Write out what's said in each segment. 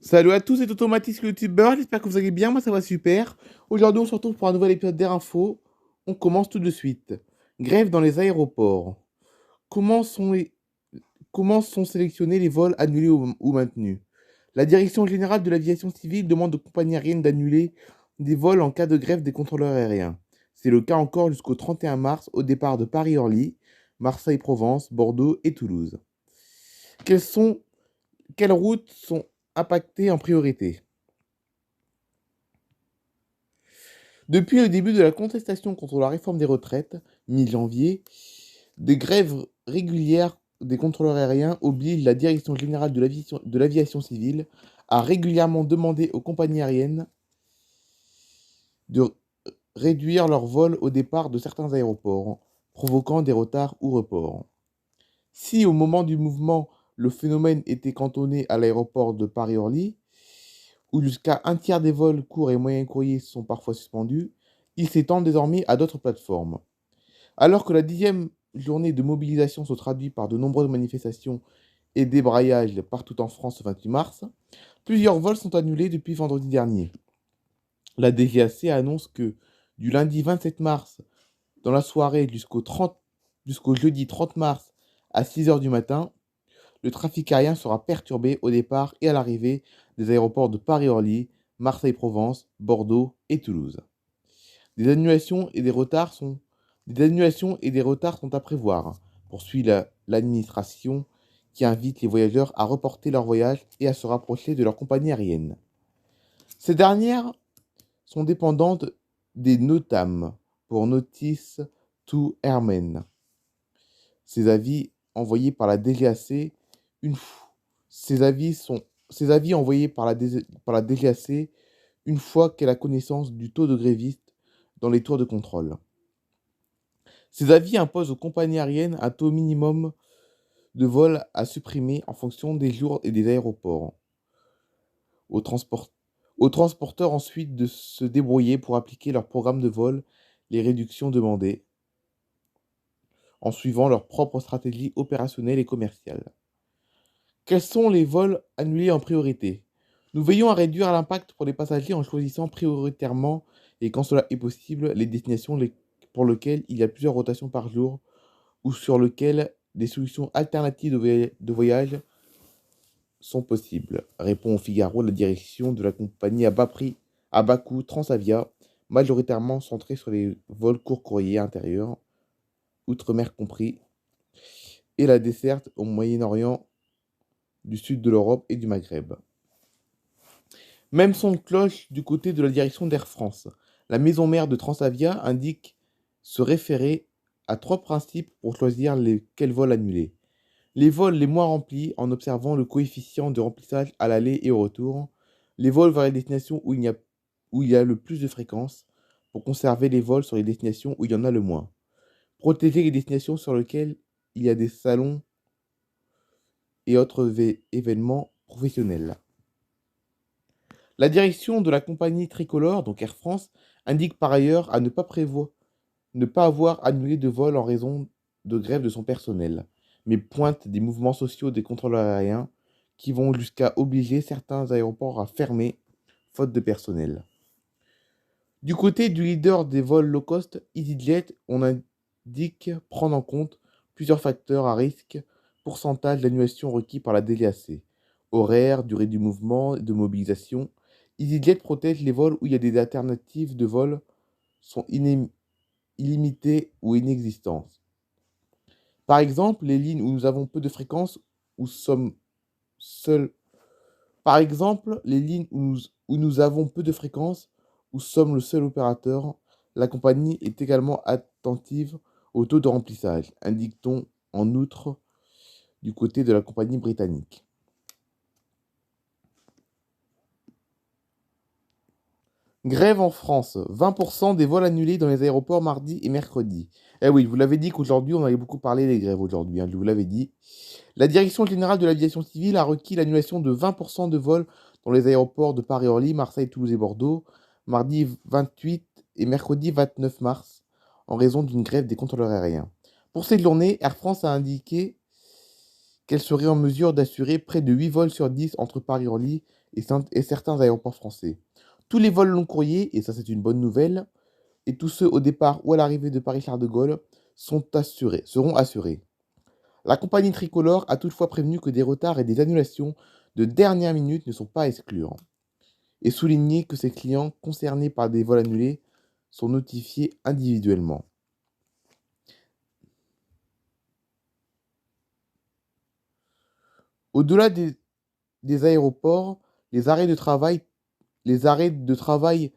Salut à tous, c'est Automatis le youtubeur, j'espère que vous allez bien, moi ça va super. Aujourd'hui on se retrouve pour un nouvel épisode d'Air Info. On commence tout de suite. Grève dans les aéroports. Comment sont, les- Comment sont sélectionnés les vols annulés ou maintenus? La Direction générale de l'aviation civile demande aux compagnies aériennes d'annuler des vols en cas de grève des contrôleurs aériens. C'est le cas encore jusqu'au 31 mars au départ de Paris-Orly, Marseille-Provence, Bordeaux et Toulouse. Quelles sont, Quelles routes sont impactées en priorité? Depuis le début de la contestation contre la réforme des retraites, mi-janvier, des grèves régulières des contrôleurs aériens obligent la Direction générale de l'aviation civile à régulièrement demander aux compagnies aériennes de réduire leurs vols au départ de certains aéroports, provoquant des retards ou reports. Si au moment du mouvement, le phénomène était cantonné à l'aéroport de Paris-Orly, où jusqu'à un tiers des vols courts et moyens courriers sont parfois suspendus, il s'étend désormais à d'autres plateformes. Alors que la 10e journée de mobilisation se traduit par de nombreuses manifestations et débrayages partout en France le 28 mars, plusieurs vols sont annulés depuis vendredi dernier. La DGAC annonce que du lundi 27 mars dans la soirée jusqu'au jeudi 30 mars à 6 heures du matin, le trafic aérien sera perturbé au départ et à l'arrivée des aéroports de Paris-Orly, Marseille-Provence, Bordeaux et Toulouse. Des annulations et des retards sont, des annulations et des retards sont à prévoir, poursuit l'administration qui invite les voyageurs à reporter leur voyage et à se rapprocher de leur compagnie aérienne. Ces dernières sont dépendantes des NOTAM pour Notice to Airmen. Ces avis envoyés par la DGAC une f- ces avis envoyés par la DGAC une fois qu'elle a connaissance du taux de grévistes dans les tours de contrôle. Ces avis imposent aux compagnies aériennes un taux minimum de vol à supprimer en fonction des jours et des aéroports. Aux, transport- Aux transporteurs ensuite de se débrouiller pour appliquer leur programme de vol, les réductions demandées, en suivant leur propre stratégie opérationnelle et commerciale. Quels sont les vols annulés en priorité? Nous veillons à réduire l'impact pour les passagers en choisissant prioritairement, et quand cela est possible, les destinations pour lesquelles il y a plusieurs rotations par jour ou sur lesquelles des solutions alternatives de voyage sont possibles, répond au Figaro la direction de la compagnie à bas coût Transavia, majoritairement centrée sur les vols court courriers intérieurs, outre-mer compris, et la desserte au Moyen-Orient, du sud de l'Europe et du Maghreb. Même son de cloche du côté de la direction d'Air France. La maison mère de Transavia indique se référer à trois principes pour choisir quels vols annuler. Les vols les moins remplis en observant le coefficient de remplissage à l'aller et au retour. Les vols vers les destinations où il y a le plus de fréquences pour conserver les vols sur les destinations où il y en a le moins. Protéger les destinations sur lesquelles il y a des salons et autres événements professionnels. La direction de la compagnie tricolore, donc Air France, indique par ailleurs à ne pas avoir annulé de vol en raison de grève de son personnel, mais pointe des mouvements sociaux des contrôleurs aériens qui vont jusqu'à obliger certains aéroports à fermer, faute de personnel. Du côté du leader des vols low cost, EasyJet, on indique prendre en compte plusieurs facteurs à risque, pourcentage d'annulation requis par la DGAC, horaire, durée du mouvement et de mobilisation. EasyJet protège les vols où il y a des alternatives de vol sont illimitées ou inexistantes. Par exemple, les lignes où nous avons peu de fréquences ou sommes seuls. Par exemple, les lignes où nous avons peu de fréquences ou sommes le seul opérateur, la compagnie est également attentive au taux de remplissage, indique-t-on en outre du côté de la compagnie britannique. Grève en France, 20% des vols annulés dans les aéroports mardi et mercredi. Eh oui, je vous l'avez dit qu'aujourd'hui, on avait beaucoup parlé des grèves aujourd'hui, je vous l'avais dit. La Direction générale de l'aviation civile a requis l'annulation de 20% de vols dans les aéroports de Paris-Orly, Marseille, Toulouse et Bordeaux, mardi 28 et mercredi 29 mars, en raison d'une grève des contrôleurs aériens. Pour cette journée, Air France a indiqué qu'elle serait en mesure d'assurer près de 8 vols sur 10 entre Paris-Orly et certains aéroports français. Tous les vols long courriers, et ça c'est une bonne nouvelle, et tous ceux au départ ou à l'arrivée de Paris-Charles de Gaulle seront assurés. La compagnie tricolore a toutefois prévenu que des retards et des annulations de dernière minute ne sont pas exclus, hein, et souligné que ses clients concernés par des vols annulés sont notifiés individuellement. Au-delà des aéroports, les arrêts de travail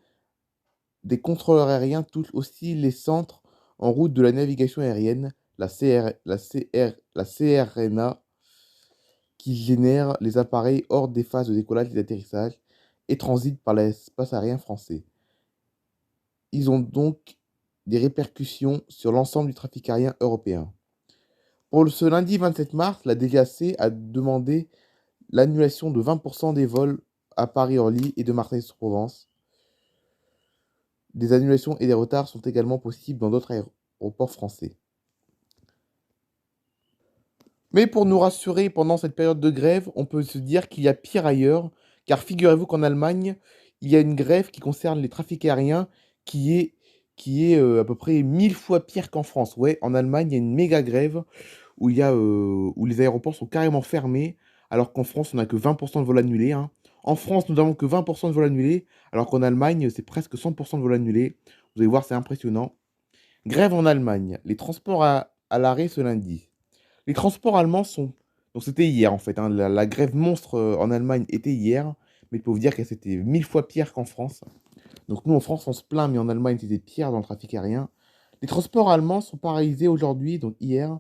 des contrôleurs aériens touchent aussi les centres en route de la navigation aérienne, la CRNA, qui génère les appareils hors des phases de décollage et d'atterrissage et transitent par l'espace aérien français. Ils ont donc des répercussions sur l'ensemble du trafic aérien européen. Pour ce lundi 27 mars, la DGAC a demandé l'annulation de 20% des vols à Paris-Orly et de Marseille-Provence. Des annulations et des retards sont également possibles dans d'autres aéroports français. Mais pour nous rassurer pendant cette période de grève, on peut se dire qu'il y a pire ailleurs, car figurez-vous qu'en Allemagne, il y a une grève qui concerne les trafics aériens qui est à peu près 1000 fois pire qu'en France. Ouais, en Allemagne, il y a une méga grève où les aéroports sont carrément fermés, alors qu'en France, on n'a que 20% de vols annulés, hein. En France, nous n'avons que 20% de vols annulés, alors qu'en Allemagne, c'est presque 100% de vols annulés. Vous allez voir, c'est impressionnant. Grève en Allemagne. Les transports à l'arrêt ce lundi. Les transports allemands sont... Donc c'était hier en fait, hein. La grève monstre en Allemagne était hier, mais il faut vous dire que c'était 1000 fois pire qu'en France. Donc nous en France on se plaint, mais en Allemagne c'était pire dans le trafic aérien. Les transports allemands sont paralysés aujourd'hui, donc hier,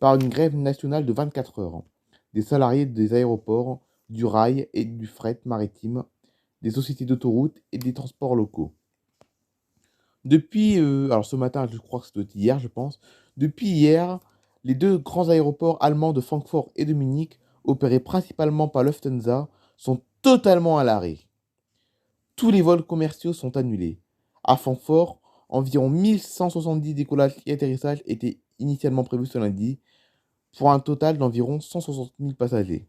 par une grève nationale de 24 heures, hein. Des salariés des aéroports, du rail et du fret maritime, des sociétés d'autoroutes et des transports locaux. Depuis, alors ce matin, je crois que c'était hier, je pense. Depuis hier, les deux grands aéroports allemands de Francfort et de Munich, opérés principalement par Lufthansa, sont totalement à l'arrêt. Tous les vols commerciaux sont annulés. À Francfort, environ 1170 décollages et atterrissages étaient initialement prévus ce lundi, pour un total d'environ 160 000 passagers.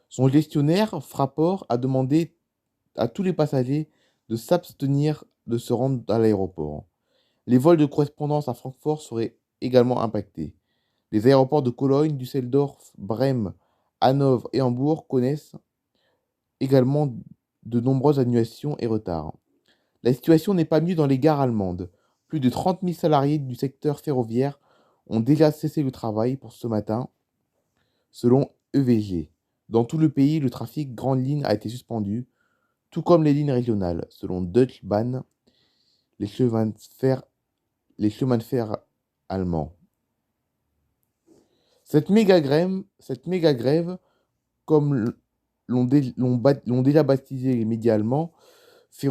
Son gestionnaire, Fraport, a demandé à tous les passagers de s'abstenir de se rendre à l'aéroport. Les vols de correspondance à Francfort seraient également impactés. Les aéroports de Cologne, Düsseldorf, Brême, Hanovre et Hambourg connaissent également de nombreuses annulations et retards. La situation n'est pas mieux dans les gares allemandes. Plus de 30 000 salariés du secteur ferroviaire ont déjà cessé le travail pour ce matin, selon EVG. Dans tout le pays, le trafic grande ligne a été suspendu, tout comme les lignes régionales, selon Deutsche Bahn, les chemins de fer allemands. Cette méga grève, comme l'ont déjà baptisé les médias allemands, fait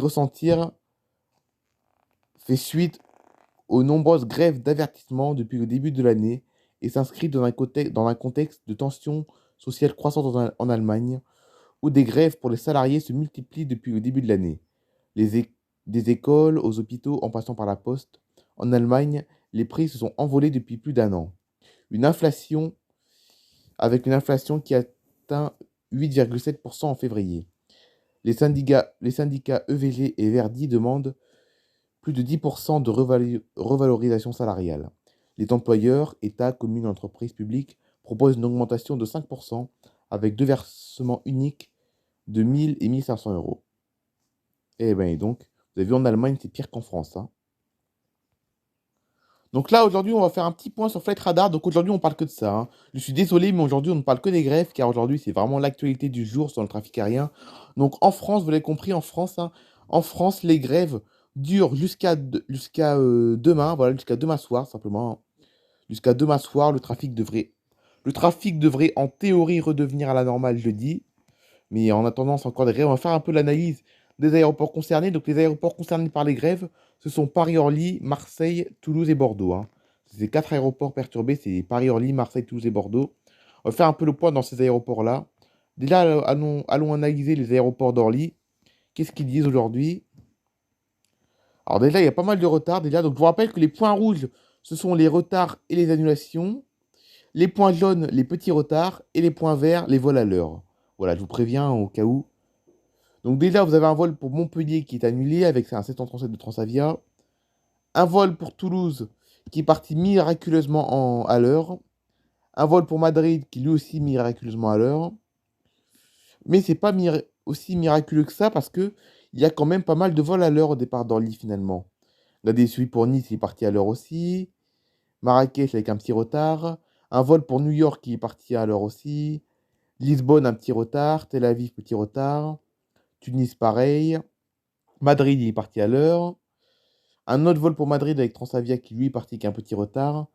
suite aux nombreuses grèves d'avertissement depuis le début de l'année et s'inscrit dans un contexte de tensions sociales croissantes en Allemagne, où des grèves pour les salariés se multiplient depuis le début de l'année. Des écoles aux hôpitaux en passant par la poste, en Allemagne, les prix se sont envolés depuis plus d'un an. Avec une inflation qui atteint 8,7% en février. Les syndicats EVG et Verdi demandent plus de 10% de revalorisation salariale. Les employeurs, État, communes, entreprises publiques, proposent une augmentation de 5% avec deux versements uniques de 1000 et 1500 euros. Eh bien, donc, vous avez vu, en Allemagne, c'est pire qu'en France, hein. Donc là, aujourd'hui, on va faire un petit point sur Flight Radar. Donc aujourd'hui, on parle que de ça, hein. Je suis désolé, mais aujourd'hui, on ne parle que des grèves, car aujourd'hui, c'est vraiment l'actualité du jour sur le trafic aérien. Donc en France, vous l'avez compris, en France, hein, en France, les grèves durent jusqu'à demain, voilà, jusqu'à demain soir, simplement, hein. Jusqu'à demain soir, le trafic devrait en théorie redevenir à la normale jeudi. Mais en attendant, c'est encore des grèves. On va faire un peu l'analyse des aéroports concernés. Donc, les aéroports concernés par les grèves, ce sont Paris-Orly, Marseille, Toulouse et Bordeaux, hein. Ces quatre aéroports perturbés, c'est Paris-Orly, Marseille, Toulouse et Bordeaux. On va faire un peu le point dans ces aéroports-là. Déjà, allons analyser les aéroports d'Orly. Qu'est-ce qu'ils disent aujourd'hui? Alors déjà, il y a pas mal de retards déjà. Donc, je vous rappelle que les points rouges, ce sont les retards et les annulations. Les points jaunes, les petits retards. Et les points verts, les vols à l'heure. Voilà, je vous préviens au cas où. Donc déjà, vous avez un vol pour Montpellier qui est annulé avec un 737 de Transavia. Un vol pour Toulouse qui est parti miraculeusement à l'heure. Un vol pour Madrid qui lui aussi miraculeusement à l'heure. Mais c'est pas aussi miraculeux que ça parce que il y a quand même pas mal de vols à l'heure au départ d'Orly finalement. Regardez, celui pour Nice il est parti à l'heure aussi. Marrakech avec un petit retard. Un vol pour New York qui est parti à l'heure aussi. Lisbonne, un petit retard. Tel Aviv, petit retard. Tunis, pareil. Madrid, il est parti à l'heure. Un autre vol pour Madrid avec Transavia qui lui est parti avec un petit retard.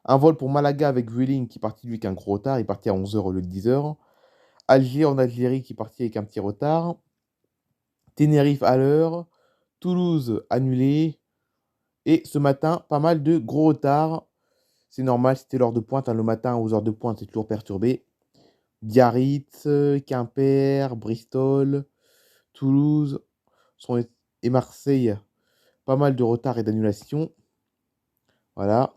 Un vol pour Malaga avec Vueling qui est parti lui avec un gros retard. Il est parti à 11 h au lieu de 10 h. Alger en Algérie qui est parti avec un petit retard. Tenerife à l'heure. Toulouse annulé. Et ce matin, pas mal de gros retards. C'est normal, c'était l'heure de pointe. Hein, le matin, aux heures de pointe, c'est toujours perturbé. Biarritz, Quimper, Bristol, Toulouse et Marseille. Pas mal de retards et d'annulations. Voilà.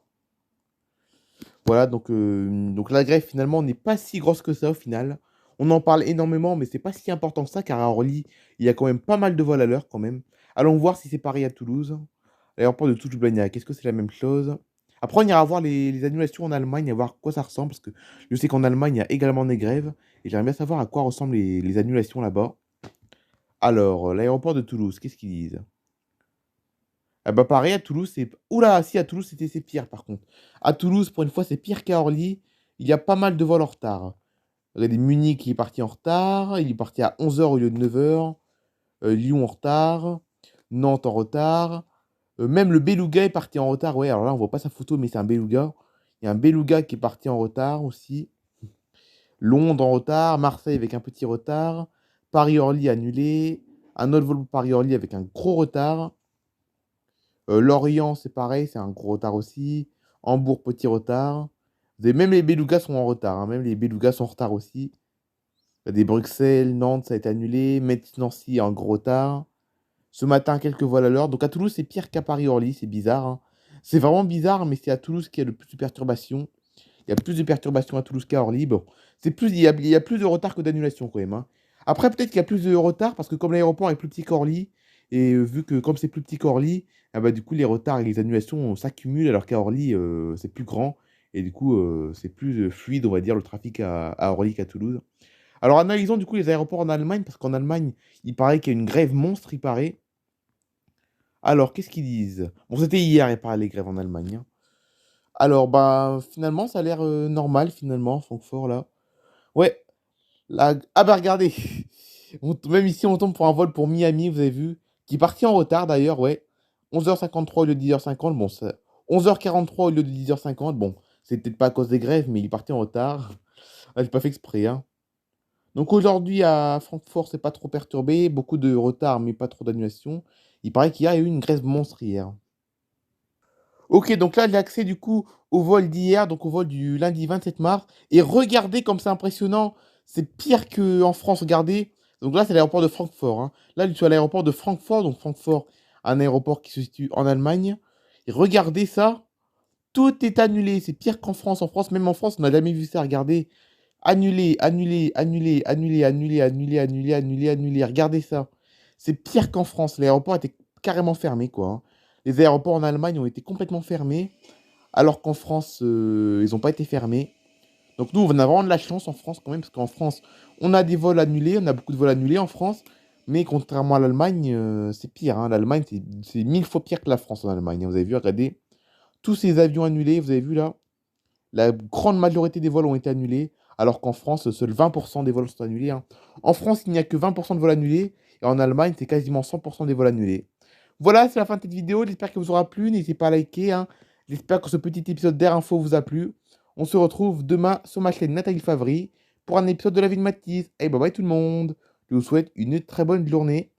Voilà, donc la grève finalement n'est pas si grosse que ça au final. On en parle énormément, mais c'est pas si important que ça, car à Orly, il y a quand même pas mal de vols à l'heure quand même. Allons voir si c'est pareil à Toulouse. L'aéroport de Toulouse-Blagnac, est-ce que c'est la même chose? Après, on ira voir les annulations en Allemagne, à voir à quoi ça ressemble, parce que je sais qu'en Allemagne, il y a également des grèves, et j'aimerais bien savoir à quoi ressemblent les annulations là-bas. Alors, l'aéroport de Toulouse, qu'est-ce qu'ils disent? Ah bah pareil, à Toulouse, c'est... Oula, si, à Toulouse, c'est pire, par contre. À Toulouse, pour une fois, c'est pire qu'à Orly. Il y a pas mal de vols en retard. Regardez, Munich, qui est parti en retard. Il est parti à 11 h au lieu de 9 h. Lyon en retard. Nantes en retard. Même le Beluga est parti en retard. Ouais, alors là, on voit pas sa photo, mais c'est un Beluga. Il y a un Beluga qui est parti en retard aussi. Londres en retard. Marseille avec un petit retard. Paris-Orly annulé. Un autre vol Paris-Orly avec un gros retard. Lorient, c'est pareil, c'est un gros retard aussi. Hambourg, petit retard. Même les Belugas sont en retard. Hein, même les Belugas sont en retard aussi. Des Bruxelles, Nantes, ça a été annulé. Metz, Nancy, un gros retard. Ce matin, quelques vols à l'heure. Donc à Toulouse, c'est pire qu'à Paris-Orly, c'est bizarre. Hein. C'est vraiment bizarre, mais c'est à Toulouse qu'il y a le plus de perturbations. Il y a plus de perturbations à Toulouse qu'à Orly. Bon, il y a plus de retard que d'annulation quand même. Hein. Après, peut-être qu'il y a plus de retard parce que comme l'aéroport est plus petit qu'Orly, et vu que comme c'est plus petit qu'Orly, ah bah, du coup, les retards et les annulations s'accumulent alors qu'à Orly, c'est plus grand. Et du coup, c'est plus fluide, on va dire, le trafic à Orly qu'à Toulouse. Alors, analysons du coup les aéroports en Allemagne, parce qu'en Allemagne, il paraît qu'il y a une grève monstre, il paraît. Alors, qu'est-ce qu'ils disent? Bon, c'était hier, il paraît, les grèves en Allemagne. Hein. Alors, bah, finalement, ça a l'air normal, finalement, Francfort, là. Ouais, ah bah, regardez. Même ici, on tombe pour un vol pour Miami, vous avez vu, qui est parti en retard, d'ailleurs, ouais. 11 h 53 au lieu de 10 h 50, bon, 11 h 43 au lieu de 10 h 50, bon, c'est peut-être pas à cause des grèves, mais il est parti en retard. Ah, j'ai pas fait exprès, hein. Donc aujourd'hui à Francfort, c'est pas trop perturbé, beaucoup de retard, mais pas trop d'annulation. Il paraît qu'il y a eu une grève monstre hier. Ok, donc là, j'ai accès du coup au vol d'hier, donc au vol du lundi 27 mars. Et regardez comme c'est impressionnant, c'est pire qu'en France, regardez. Donc là, c'est l'aéroport de Francfort. Hein. Là, je suis à l'aéroport de Francfort, donc Francfort, un aéroport qui se situe en Allemagne. Et regardez ça, tout est annulé, c'est pire qu'en France. En France, même en France, on n'a jamais vu ça, regardez. Annulé, annulé, annulé, annulé, annulé, annulé, annulé, annulé, annulé. Regardez ça. C'est pire qu'en France. L'aéroport était carrément fermé, quoi. Hein. Les aéroports en Allemagne ont été complètement fermés, alors qu'en France, ils n'ont pas été fermés. Donc nous, on a vraiment de la chance en France quand même, parce qu'en France, on a des vols annulés, on a beaucoup de vols annulés en France, mais contrairement à l'Allemagne, c'est pire. Hein. L'Allemagne, c'est 1000 fois pire que la France en Allemagne. Hein. Vous avez vu, regardez, tous ces avions annulés, vous avez vu là, la grande majorité des vols ont été annulés, alors qu'en France, seuls 20% des vols sont annulés. Hein. En France, il n'y a que 20% de vols annulés, et en Allemagne, c'est quasiment 100% des vols annulés. Voilà, c'est la fin de cette vidéo. J'espère qu'elle vous aura plu. N'hésitez pas à liker. Hein. J'espère que ce petit épisode d'Air Info vous a plu. On se retrouve demain sur ma chaîne Nathalie Favry pour un épisode de la vie de Mathis. Et bye bye tout le monde. Je vous souhaite une très bonne journée.